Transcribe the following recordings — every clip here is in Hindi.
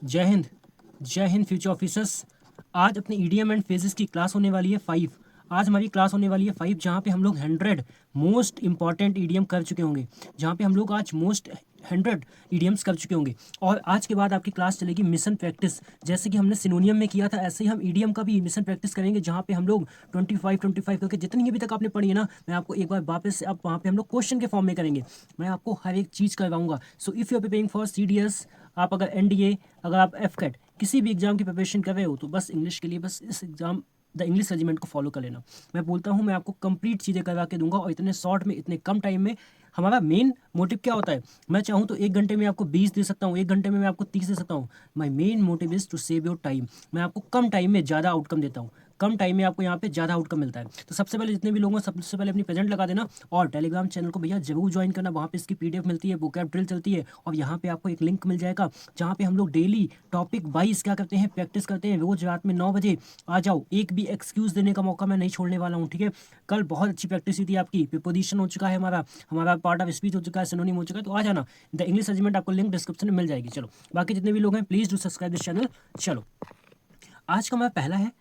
जय हिंद। जय हिंद फ्यूचर ऑफिसर्स। आज अपने ईडीएम एंड फेजेस की क्लास होने वाली है 5। आज हमारी क्लास होने वाली है 5, जहाँ पे हम लोग 100 मोस्ट इंपॉर्टेंट ईडीएम कर चुके होंगे, जहाँ पे हम लोग आज मोस्ट 100 ईडीएम्स कर चुके होंगे। और आज के बाद आपकी क्लास चलेगी मिशन प्रैक्टिस। जैसे कि हमने सिनोनियम में किया था, ऐसे ही हम ईडीएम का भी मिशन प्रैक्टिस करेंगे, जहाँ पे हम लोग 25 करके जितनी अभी तक आपने पढ़ी है ना, मैं आपको एक बार वापस से अब वहाँ पे हम लोग क्वेश्चन के फॉर्म में करेंगे। मैं आपको हर एक चीज़ करवाऊंगा। So if you are preparing for CDS, आप अगर एनडीए, अगर आप एफकेट किसी भी एग्जाम की प्रिपरेशन कर रहे हो, तो बस इंग्लिश के लिए बस इस एग्जाम द इंग्लिश रेजिमेंट को फॉलो कर लेना। मैं बोलता हूँ मैं आपको कंप्लीट चीज़ें करवा के दूंगा, और इतने शॉर्ट में, इतने कम टाइम में। हमारा मेन मोटिव क्या होता है? मैं चाहूँ तो 1 घंटे में आपको 20 दे सकता हूँ, 1 घंटे में मैं आपको 30 दे सकता हूँ। My main motive is to save your time. मैं आपको कम टाइम में ज़्यादा आउटकम देता हूँ, कम टाइम में आपको यहाँ पे ज़्यादा आउटकम मिलता है। तो सबसे पहले जितने भी लोग हैं, सबसे पहले अपनी प्रेजेंट लगा देना, और टेलीग्राम चैनल को भैया जरूर ज्वाइन करना। वहाँ पे इसकी पीडीएफ मिलती है, वोकैब ड्रिल चलती है, और यहाँ पे आपको एक लिंक मिल जाएगा, जहाँ पे हम लोग डेली टॉपिक वाइज क्या करते हैं, प्रैक्टिस करते हैं। रोज रात में 9 बजे आ जाओ, एक भी एक्सक्यूज़ देने का मौका मैं नहीं छोड़ने वाला हूँ, ठीक है। कल बहुत अच्छी प्रैक्टिस हुई थी आपकी, प्रीपोजिशन हो चुका है हमारा, हमारा पार्ट ऑफ स्पीच हो चुका है, सिनोनिम हो चुका है। तो आ जाना, द इंग्लिश रेजिमेंट आपको लिंक डिस्क्रिप्शन में मिल जाएगी। चलो, बाकी जितने भी लोग हैं please do subscribe this channel. चलो, आज का हमारा पहला है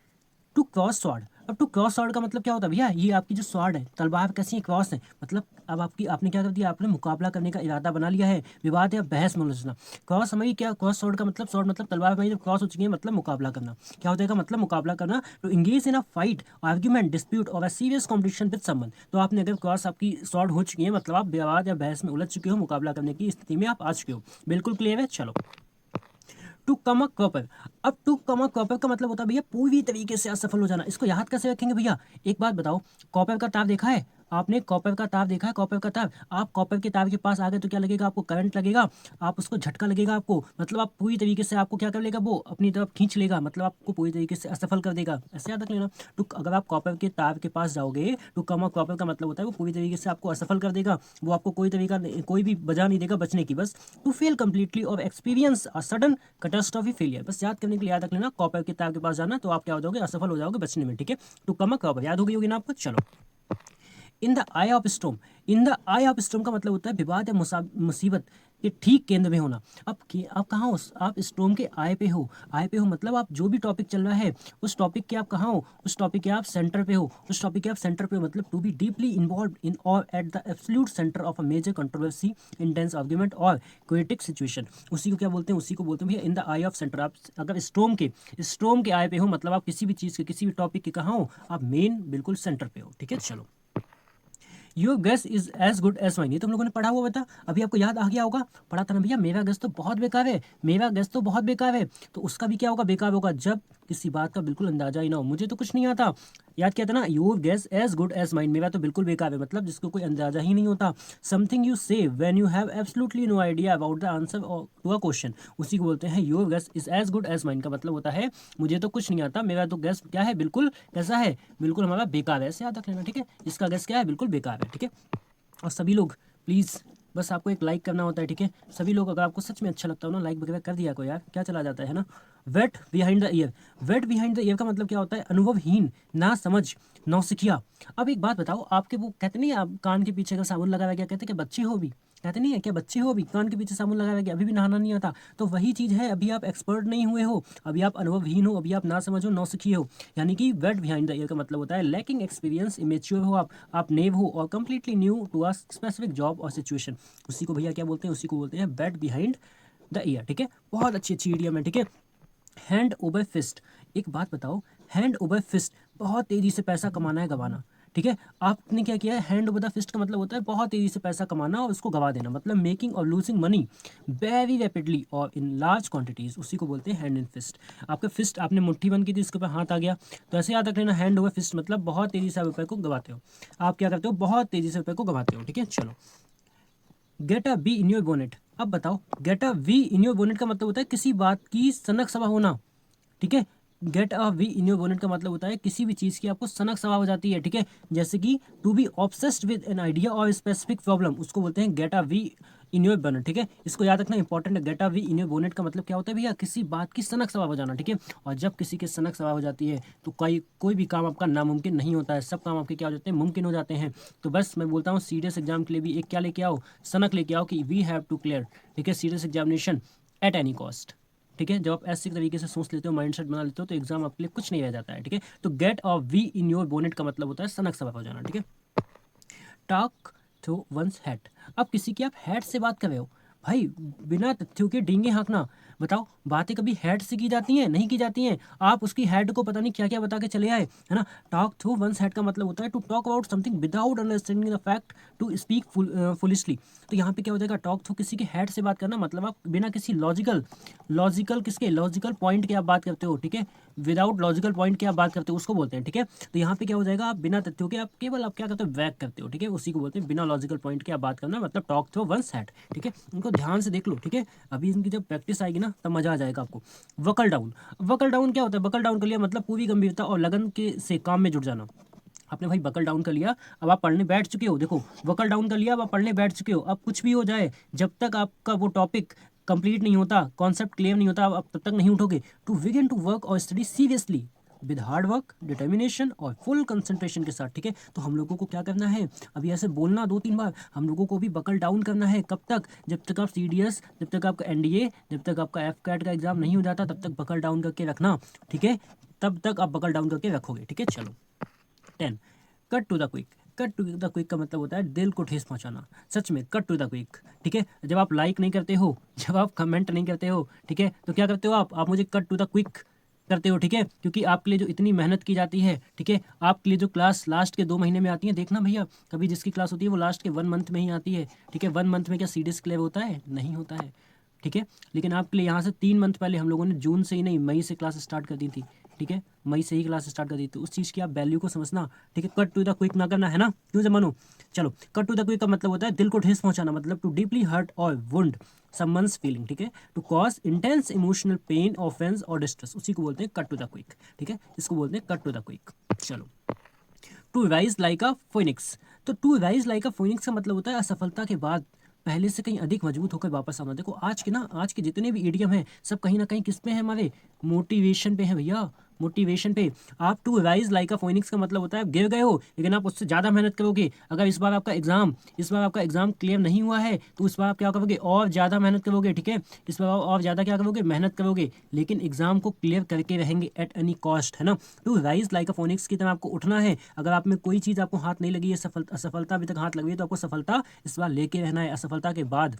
टू क्रॉस स्वॉर्ड। अब टू क्रॉस स्वॉर्ड का मतलब क्या होता है भैया? ये आपकी जो स्वॉर्ड है, तलवार कैसी है, क्रॉस है, मतलब अब आपने क्या कर दिया, आपने मुकाबला करने का इरादा बना लिया है, विवाद या बहस में उलझना। क्रॉस समझिए क्या, क्रॉस स्वॉर्ड का मतलब, स्वॉर्ड मतलब तलवार में जब क्रॉस हो चुकी है, मतलब मुकाबला करना। क्या होता है मतलब मुकाबला करना? To engage in a fight, argument, dispute और a serious competition with someone. तो आपने अगर क्रॉस आपकी स्वॉर्ड हो चुकी है, मतलब आप विवाद या बहस में उलझ चुके हो, मुकाबला करने की स्थिति में आप आ चुके हो। बिल्कुल क्लियर है? चलो, टू कम अ कॉपर। अब टू कम अ कॉपर का मतलब होता है भैया पूरी तरीके से असफल हो जाना। इसको याद कैसे रखेंगे भैया? एक बात बताओ, कॉपर का तार देखा है आपने? कॉपर का तार देखा है? कॉपर का तार, आप कॉपर के तार के पास आ गए तो क्या लगेगा आपको? करंट लगेगा, आप उसको झटका लगेगा आपको, मतलब आप पूरी तरीके से आपको क्या कर लेगा, वो अपनी तरफ खींच लेगा, मतलब आपको पूरी तरीके से असफल कर देगा। ऐसे याद रख लेना। तो अगर आप कॉपर के तार के पास जाओगे, तो कम ऑफ कॉपर का मतलब होता है वो पूरी तरीके से आपको असफल कर देगा, वो आपको कोई भी वजह नहीं देगा बचने की, बस टू फेल कंप्लीटली और experience a sudden catastrophe failure. बस याद करने के लिए याद रख लेना, कॉपर के तार के पास जाना तो आप क्या हो जाओगे, असफल हो जाओगे बचने में, ठीक है। टू कम अ कॉपर याद हो गई होगी ना आपको। चलो, in the I of storm. In the I of storm का मतलब होता है विवाद या मुसीबत के ठीक केंद्र में होना। आप कहाँ हो? आप स्टॉर्म के आई पे हो। आई पे हो मतलब आप जो भी टॉपिक चल रहा है, उस टॉपिक के आप कहाँ हो? उस टॉपिक के आप सेंटर पे हो। उस टॉपिक के आप सेंटर पे हो मतलब to be deeply involve in और at the absolute centre of a major controversy, intense argument और क्रिटिक सिचुएशन। उसी को क्या बोलते हैं? उसी को बोलते हैं भैया in the I of centre. आप अगर स्टॉर्म के आई पे हो, मतलब आप किसी भी चीज़ के, किसी भी टॉपिक के कहाँ हो? आप मेन बिल्कुल सेंटर पे हो, ठीक है। चलो, your guess is as good as mine. ये तुम लोगों ने पढ़ा हुआ बता, अभी आपको याद आ गया होगा। पढ़ा था ना भैया, मेरा गेस तो बहुत बेकार है, मेरा गेस तो बहुत बेकार है। तो उसका भी क्या होगा? बेकार होगा, जब किसी बात का बिल्कुल अंदाजा ही ना हो। मुझे तो कुछ नहीं आता। याद किया था ना, your guess as good as mine, मेरा तो बिल्कुल बेकार है, मतलब जिसको कोई अंदाजा ही नहीं होता। Something you say when you have absolutely no idea about the answer to a question, उसी को बोलते हैं your guess is as good as mine. का मतलब होता है मुझे तो कुछ नहीं आता, मेरा तो गेस क्या है, बिल्कुल कैसा है, बिल्कुल हमारा बेकार है। ऐसे याद रख लेना, ठीक है। इसका गेस क्या है? बिल्कुल बेकार है, ठीक है। और सभी लोग प्लीज़, बस आपको एक लाइक करना होता है, ठीक है। सभी लोग अगर आपको सच में अच्छा लगता हो ना, लाइक वगैरह कर दिया को यार, क्या चला जाता है ना। Wet behind the ear. Wet behind the ear का मतलब क्या होता है? अनुभवहीन, ना समझ, नौसिखिया। अब एक बात बताओ, आपके वो कहते नहीं, आप कान के पीछे का साबुन लगा हुआ है, क्या कहते हैं? क्या बच्चे हो भी? कहते नहीं है क्या, बच्चे हो भी, कान के पीछे साबुन लगा हुआ है, अभी भी नहाना नहीं आता। तो वही चीज़ है, अभी आप एक्सपर्ट नहीं हुए हो, अभी आप अनुभवहीन हो, अभी आप ना समझो, नौसिखिए हो। यानी कि वेट बिहाइंड द ईयर का मतलब होता है लैकिंग एक्सपीरियंस, इमेच्योर हो आप नेव हो, और completely new to a specific job और सिचुएशन। उसी को भैया क्या बोलते हैं? उसी को बोलते हैं वेट बिहाइंड द ईयर, ठीक है। बहुत अच्छी अच्छी इडियम है, ठीक है। Hand over fist. एक बात बताओ, हैंड ओवर फिस्ट, बहुत तेजी से पैसा कमाना है, गवाना, ठीक है। आपने क्या किया है? हैंड ओवर द फिस्ट का मतलब होता है बहुत तेजी से पैसा कमाना और उसको गवा देना, मतलब मेकिंग और लूजिंग मनी वेरी रैपिडली और इन लार्ज क्वांटिटीज, उसी को बोलते हैं हैंड इन फिस्ट। आपका फिस्ट, आपने मुट्ठी बंद की थी, इसके ऊपर हाथ आ गया, तो ऐसे याद रख लेना, हैंड ओवर फिस्ट मतलब बहुत तेजी से आप रुपए को गवाते हो। आप क्या करते हो? बहुत तेजी से रुपए को गवाते हो, ठीक है। चलो, get a bee in your bonnet. अब बताओ, get a bee in your bonnet का मतलब होता है किसी बात की सनक सवा होना, ठीक है। Get a bee in your bonnet का मतलब होता है किसी भी चीज़ की आपको सनक सवा हो जाती है, ठीक है। जैसे कि to be obsessed with an idea और स्पेसिफिक प्रॉब्लम, उसको बोलते हैं get a bee in your bonnet, ठीक है। इसको याद रखना, इंपॉर्टेंट है। Get a bee in your bonnet का मतलब क्या होता है भैया? किसी बात की सनक सवा हो जाना, ठीक है। और जब किसी के सनक सवा हो जाती है, तो कोई भी काम आपका नामुमकिन नहीं होता है, सब काम आपके क्या हो जाते हैं? मुमकिन हो जाते हैं। तो बस मैं बोलता हूँ, सीरियस एग्जाम के लिए भी एक क्या लेके आओ? सनक लेके आओ कि वी हैव टू क्लियर, ठीक है, serious examination at any cost. ठीक है, जब आप ऐसे तरीके से सोच लेते हो, माइंडसेट बना लेते हो, तो एग्जाम आपके लिए कुछ नहीं रह जाता है। ठीक है, तो get a bee in your bonnet का मतलब होता है सनक सवा हो जाना। ठीक है, टॉक टू वंस हेड। अब किसी की आप हेड से बात कर रहे हो, भाई बिना तथ्यों के डींगे हाँकना। बताओ, बातें कभी हेड से की जाती हैं? नहीं की जाती हैं। आप उसकी हेड को पता नहीं क्या क्या बता के चले आए, है ना। टॉक थ्रू वंस हेड का मतलब होता है to talk about something without understanding the fact, to speak foolishly. तो यहाँ पे क्या हो जाएगा, टॉक थ्रू किसी के हेड से बात करना, मतलब आप बिना किसी लॉजिकल पॉइंट के आप बात करते हो। ठीक है, विदाउट लॉजिकल पॉइंट के आप बात करते हो, उसको बोलते हैं। ठीक है, तो यहाँ पे क्या हो जाएगा, आप बिना तथ्यों के आप केवल आप क्या करते हो, वैग करते हो। ठीक है, उसी को बोलते हैं बिना लॉजिकल पॉइंट के आप बात करना, मतलब टॉक थ्रू वंस हेड। ठीक है, इनको ध्यान से देख लो। ठीक है, अभी इनकी जब प्रैक्टिस आएगी ना, तब मजा आ जाएगा आपको। वकल डाउन। वकल डाउन क्या होता है? वकल डाउन कर लिया मतलब पूरी गंभीरता और लगन के से काम में जुट जाना। आपने भाई बकल डाउन कर लिया, अब आप पढ़ने बैठ चुके हो। देखो, बकल डाउन कर लिया, अब आप पढ़ने बैठ चुके हो। अब कुछ भी हो जाए, जब तक आपका वो टॉपिक कंप्लीट नहीं होता, कॉन्सेप्ट क्लियर नहीं होता, आप तब तक नहीं उठोगे। टू बिगिन टू वर्क और study seriously with hard work, determination और फुल कंसंट्रेशन के साथ। ठीक है, तो हम लोगों को क्या करना है, अभी ऐसे बोलना 2-3 बार, हम लोगों को भी बकल डाउन करना है। कब तक? जब तक आप सीडीएस, जब तक आपका एनडीए, जब तक आपका एफ कैट का एग्जाम नहीं हो जाता, तब तक बकल डाउन करके रखना। ठीक है, तब तक आप बकल डाउन करके रखोगे। ठीक है, चलो 10, cut to the quick. Cut to the quick का मतलब होता है दिल को ठेस पहुंचाना। सच में कट टू द क्विक। ठीक है, जब आप लाइक नहीं करते हो, जब आप कमेंट नहीं करते हो, ठीक है, तो क्या करते हो आप मुझे कट टू द क्विक करते हो। ठीक है, क्योंकि आपके लिए जो इतनी मेहनत की जाती है, ठीक है, आपके लिए जो क्लास लास्ट के 2 महीने में आती है, देखना भैया, कभी जिसकी क्लास होती है वो लास्ट के 1 मंथ में ही आती है। ठीक है, 1 मंथ में क्या सीडीएस क्लियर होता है? नहीं होता है। ठीक है, लेकिन आपके लिए यहाँ से 3 मंथ पहले हम लोगों ने जून से ही नहीं, मई से क्लास स्टार्ट कर दी थी। ठीक है, मई से ही क्लास स्टार्ट कर दी थी। उस चीज़ की आप वैल्यू को समझना। ठीक है, कट टू द क्विक ना करना, है ना, क्यों से मानो। चलो, कट टू द क्विक का मतलब होता है दिल को ठेस पहुंचाना, मतलब टू डीपली हर्ट और वुंड समवंस फीलिंग। ठीक है, to cause intense emotional pain, offence और डिस्ट्रेस, उसी को बोलते हैं कट टू द क्विक। ठीक है, इसको बोलते हैं कट टू द क्विक। चलो, to rise like a phoenix. तो to rise like a phoenix का मतलब होता है असफलता के बाद पहले से कहीं अधिक मजबूत होकर वापस आना। देखो, आज के जितने भी ईडीएम हैं, सब कहीं ना कहीं किस पे हैं, हमारे मोटिवेशन पे है भैया, मोटिवेशन पे। आप to rise like a phoenix का मतलब होता है आप गिर गए हो, लेकिन आप उससे ज़्यादा मेहनत करोगे। अगर इस बार आपका एग्जाम क्लियर नहीं हुआ है, तो इस बार आप क्या करोगे, और ज़्यादा मेहनत करोगे। ठीक है, इस बार और ज़्यादा क्या करोगे, मेहनत करोगे, लेकिन एग्जाम को क्लियर करके रहेंगे एट एनी कॉस्ट, है ना। To rise like a phoenix की तरह आपको उठना है। अगर आप में कोई चीज़ आपको हाथ नहीं लगी है, असफलता अभी तक हाथ लगी है, तो आपको सफलता इस बार लेके रहना है। असफलता के बाद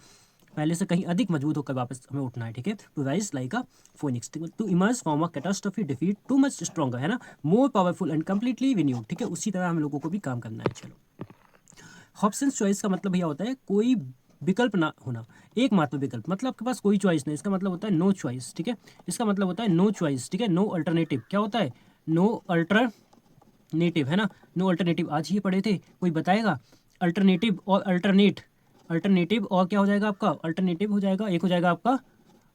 पहले से कहीं अधिक मजबूत होकर वापस हमें उठना है। ठीक है, to rise like a phoenix, to emerge from a catastrophe defeat to much stronger, है ना, more powerful and completely renewed. ठीक है, उसी तरह हम लोगों को भी काम करना है। चलो, हॉब्सन्स चॉइस का मतलब भैया होता है कोई विकल्प ना होना, एकमात्र विकल्प, मतलब आपके पास कोई चॉइस नहीं, इसका मतलब होता है नो चॉइस। ठीक है, इसका मतलब होता है नो चॉइस। ठीक है, नो अल्टरनेटिव क्या होता है, नो अल्टरनेटिव, है ना, नो अल्टरनेटिव आज ही पढ़े थे, कोई बताएगा। अल्टरनेटिव और अल्टरनेट, अल्टरनेटिव और क्या हो जाएगा आपका, अल्टरनेटिव हो जाएगा, एक हो जाएगा आपका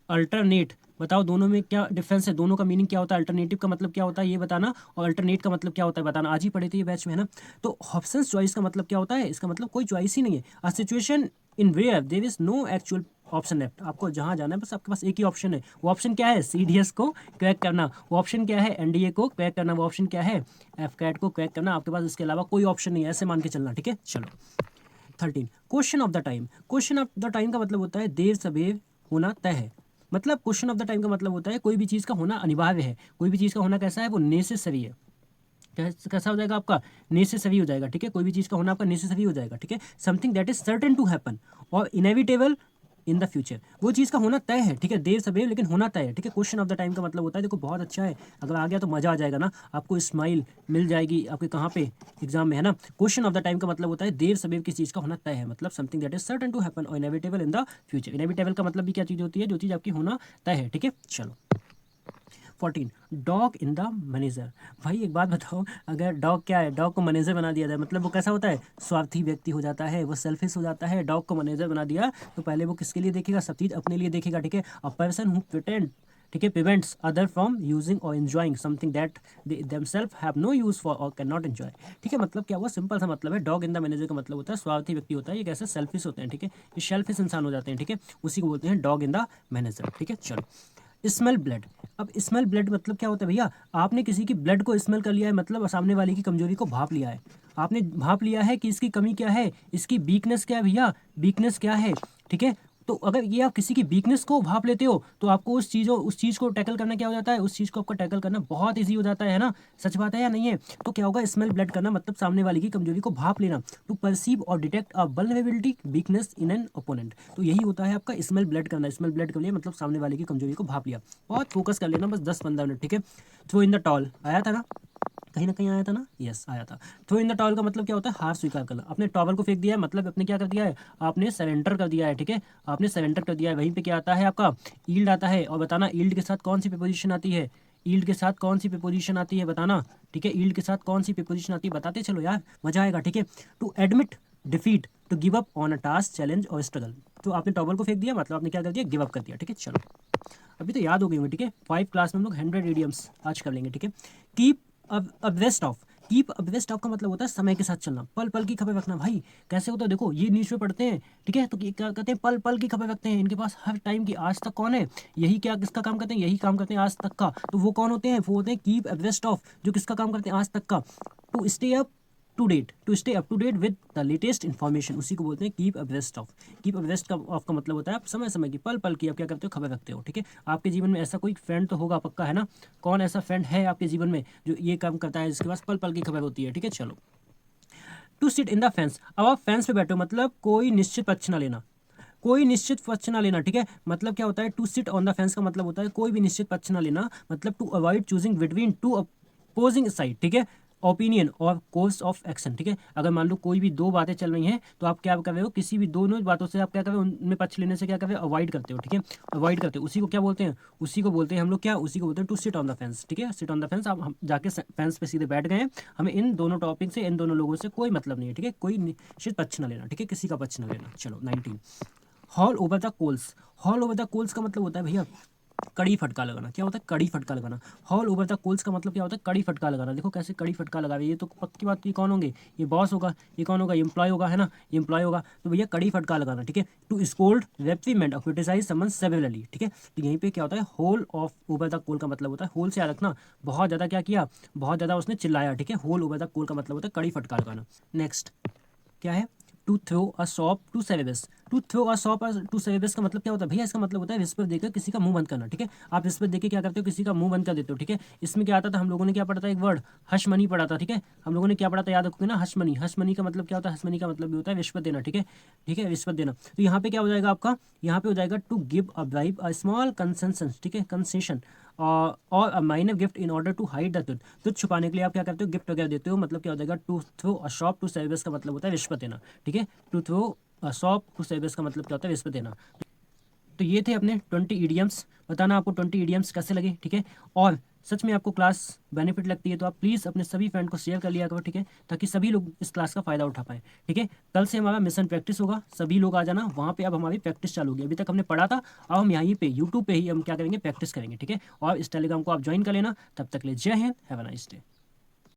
अल्टरनेट। बताओ दोनों में क्या डिफरेंस है, दोनों का मीनिंग क्या होता है, अल्टरनेटिव का मतलब क्या होता है ये बताना, और अल्टरनेट का मतलब क्या होता है बताना। आज ही पढ़े थे ये बैच में, है ना। तो ऑप्शंस चॉइस का मतलब क्या होता है, इसका मतलब कोई चॉइस ही नहीं है। A situation in where there is no actual option left. आपको जहाँ जाना है बस आपके पास एक ही ऑप्शन है। वो ऑप्शन क्या है, सीडीएस को क्रैक करना। वो ऑप्शन क्या है, एनडीए को क्रैक करना। वो ऑप्शन क्या है, एफ कैट को क्रैक करना। आपके पास इसके अलावा कोई ऑप्शन नहीं है, ऐसे मान के चलना। ठीक है, चलो 13, question of the time. Question of the time का मतलब होता है देर सवेर होना तय है। मतलब क्वेश्चन ऑफ द टाइम का मतलब होता है कोई भी चीज़ का होना अनिवार्य है। कोई भी चीज़ का होना कैसा है, वो नेसेसरी है। कैसा हो जाएगा आपका, नेसेसरी हो जाएगा। ठीक है, कोई भी चीज़ का होना आपका नेसेसरी हो जाएगा। ठीक है, something that is certain to happen और इनएविटेबल इन द फ्यूचर। वो चीज़ का होना तय है। ठीक है, देर सवेर लेकिन होना तय है। ठीक है, क्वेश्चन ऑफ द टाइम का मतलब होता है, देखो बहुत अच्छा है, अगर आ गया तो मज़ा आ जाएगा ना, आपको स्माइल मिल जाएगी आपके कहाँ पे, एग्जाम में, है ना। क्वेश्चन ऑफ द टाइम का मतलब होता है देर सवेर किसी चीज़ का होना तय है, मतलब something that is certain to happen और inevitable in the future. Inevitable का मतलब भी क्या चीज़ होती है, जो चीज़ आपकी होना तय है। ठीक है, चलो 14, डॉग इन द मैनेजर। भाई एक बात बताओ, अगर डॉग क्या है, डॉग को मैनेजर बना दिया जाए, मतलब वो कैसा होता है, स्वार्थी व्यक्ति हो जाता है, वो सेल्फिश हो जाता है। डॉग को मैनेजर बना दिया तो पहले वो किसके लिए देखेगा, सब चीज़ अपने लिए देखेगा। ठीक है, अ पर्सन हु प्रिटेंड, ठीक है, प्रिवेंट्स अदर फ्रॉम यूजिंग और enjoying something that they themselves have no use for और कैन नॉट एंजॉय। ठीक है, मतलब क्या हुआ, सिंपल सा मतलब है। डॉग इन द मैनेजर का मतलब होता है स्वार्थी व्यक्ति होता है, ये कैसे सेल्फिश होते हैं। ठीक है, ये सेल्फिश इंसान हो जाते हैं। ठीक है, उसी को बोलते हैं डॉग इन द मैनेजर। ठीक है, चलो स्मेल ब्लड। अब स्मेल ब्लड मतलब क्या होता है भैया, आपने किसी की ब्लड को स्मेल कर लिया है, मतलब सामने वाले की कमजोरी को भाप लिया है। आपने भाप लिया है कि इसकी कमी क्या है, इसकी वीकनेस क्या है भैया, वीकनेस क्या है। ठीक है, तो अगर ये आप किसी की वीकनेस को भाप लेते हो तो आपको उस चीज़ को टैकल करना क्या हो जाता है, उस चीज़ को आपको टैकल करना बहुत ईजी हो जाता है ना। सच बात है या नहीं है? तो क्या होगा, स्मेल ब्लड करना मतलब सामने वाले की कमजोरी को भाप लेना, टू परसीव और detect a vulnerability weakness in an opponent. तो यही होता है आपका स्मेल ब्लड करना। स्मेल ब्लड कर लिया मतलब सामने वाले की कमजोरी को भाप लिया। बहुत फोकस कर लेना, बस 10-15 मिनट, ठीक है। थ्रो इन द टॉल आया था ना, कहीं ना कहीं आया था ना, यस आया था। थ्रो इन द टॉवल का मतलब क्या होता है, हार स्वीकार करना। आपने टॉवल को फेंक दिया है मतलब आपने क्या कर दिया है, आपने सरेंडर कर दिया है, ठीक है। आपने सरेंडर कर दिया है। वहीं पे क्या आता है आपका, ईल्ड आता है। और बताना ईल्ड के साथ कौन सी प्रीपोजिशन आती है, ईल्ड के साथ कौन सी प्रीपोजिशन आती है बताना, ठीक है। ईल्ड के साथ कौन सी प्रीपोजिशन आती है बताते चलो यार, मजा आएगा, ठीक है। To admit defeat, to give up on a task, challenge और स्ट्रगल। तो आपने टॉवल को फेंक दिया मतलब आपने क्या कर दिया, गिव अप कर दिया, ठीक है। चलो अभी तो याद हो गई होंगी, ठीक है। 5 क्लास में हम लोग 100 इडियम्स आज कर लेंगे, ठीक है। Keep abreast of, keep abreast of का मतलब होता है समय के साथ चलना, पल पल की खबर रखना। भाई कैसे होता है देखो, ये न्यूज़ में पढ़ते हैं, ठीक है, तो ये क्या कहते हैं, पल पल की खबर रखते हैं। इनके पास हर टाइम की, आज तक कौन है, यही क्या किसका काम करते हैं, यही काम करते हैं आज तक का। तो वो कौन होते हैं, वो होते हैं कीप अब्रेस्ट ऑफ, जो किसका काम करते हैं, आज तक का। To stay up to date, to stay up to date with the latest information, उसी को बोलते हैं keep abreast of. Keep abreast का ऑफ का मतलब होता है आप समय समय की, पल पल की आप क्या करते हो, खबर रखते हो, ठीक है। आपके जीवन में ऐसा कोई फ्रेंड तो होगा पक्का, है ना। कौन ऐसा फ्रेंड है आपके जीवन में जो ये काम करता है, जिसके पास पल पल की खबर होती है, ठीक है। चलो, to sit in the fence, अब आप फेंस पे बैठो मतलब कोई निश्चित पक्ष ना लेना, कोई निश्चित पक्ष ना लेना, ठीक है। मतलब क्या होता है, to sit on the fence का मतलब होता है कोई भी निश्चित पक्ष ना लेना, मतलब to avoid choosing between two opposing side, ठीक है, ओपिनियन और कोर्स ऑफ एक्शन, ठीक है। अगर मान लो कोई भी दो बातें चल रही हैं तो आप क्या कर रहे हो, किसी भी दोनों बातों से आप क्या कर रहे हो, उनमें पक्ष लेने से क्या कर रहे हो, अवॉइड करते हो, ठीक है। अवॉइड करते हो, उसी को क्या बोलते हैं, उसी को बोलते हैं हम लोग क्या, उसी को बोलते हैं to sit on the fence, ठीक है। सिट ऑन द फेंस, आप हम जाके फेंस पे सीधे बैठ गए हैं, हमें इन दोनों टॉपिक से, इन दोनों लोगों से कोई मतलब नहीं है, ठीक है। कोई निश्चित पक्ष ना लेना, ठीक है, किसी का पक्ष ना लेना। चलो 19, haul over the coals, haul over the coals का मतलब होता है भैया कड़ी फटका लगाना। क्या होता है, कड़ी फटका लगाना। हॉल ओवर द कोल्स का मतलब क्या होता है, कड़ी फटका लगाना। देखो कैसे कड़ी फटका लगा रही है, ये तो पक्की बात, ये कौन होंगे, ये बॉस होगा, ये कौन होगा, एम्प्लॉय होगा, है ना, ये एम्प्लॉय होगा। तो भैया कड़ी फटका लगाना, ठीक है। टू स्कोल्ड रेप्रीमेंट और क्रिटिसाइज समन सेवरली, ठीक है। तो यहीं पे क्या होता है, haul of over the coal का मतलब होता है, होल से याद रखना, बहुत ज़्यादा क्या किया, बहुत ज़्यादा उसने चिल्लाया, ठीक है। होल ओवर द कोल का मतलब होता है कड़ी फटका लगाना। नेक्स्ट क्या है, to throw a sop to Cerberus, to throw a sop to Cerberus का मतलब क्या होता है भैया, इसका मतलब होता है रिश्वत देकर किसी का मुंह बंद करना, ठीक है। आप रिश्वत देके क्या करते हो, किसी का मुंह बंद कर देते हो, ठीक है। इसमें क्या आता था, हम लोगों ने क्या पढ़ा था, एक वर्ड हश मनी पढ़ा था, ठीक है। हम लोगों ने क्या पढ़ा था, याद रखोगे ना, हश मनी। हश मनी का मतलब क्या होता है, हश मनी का मतलब भी होता है रिश्वत देना, ठीक है, ठीक है, रिश्वत देना। तो यहाँ पे क्या हो जाएगा आपका, यहाँ पे हो जाएगा to give a bribe a small concession, ठीक है, कंसेशन और a minor gift in order to hide the truth, truth छुपाने के लिए आप क्या करते हो, गिफ्ट वगैरह देते हो। मतलब क्या हो जाएगा, to throw a sop to Cerberus का मतलब होता है रिश्वत देना, ठीक है। To throw sop to Cerberus का मतलब क्या होता है, रिश्वत देना। तो ये थे अपने 20 ईडियम्स। बताना आपको 20 ईडियम्स कैसे लगे, ठीक है। और सच में आपको क्लास बेनिफिट लगती है तो आप प्लीज़ अपने सभी फ्रेंड को शेयर कर लिया करो, ठीक है, ताकि सभी लोग इस क्लास का फ़ायदा उठा पाएँ, ठीक है। कल से हमारा मिशन प्रैक्टिस होगा, सभी लोग आ जाना वहाँ पे। अब हमारी प्रैक्टिस चालू होगी, अभी तक हमने पढ़ा था, अब हम यहीं पे यूट्यूब पे ही हम क्या करेंगे, प्रैक्टिस करेंगे, ठीक है। और इस टेलीग्राम को आप ज्वाइन कर लेना। तब तक ले जय Hind, have a nice day.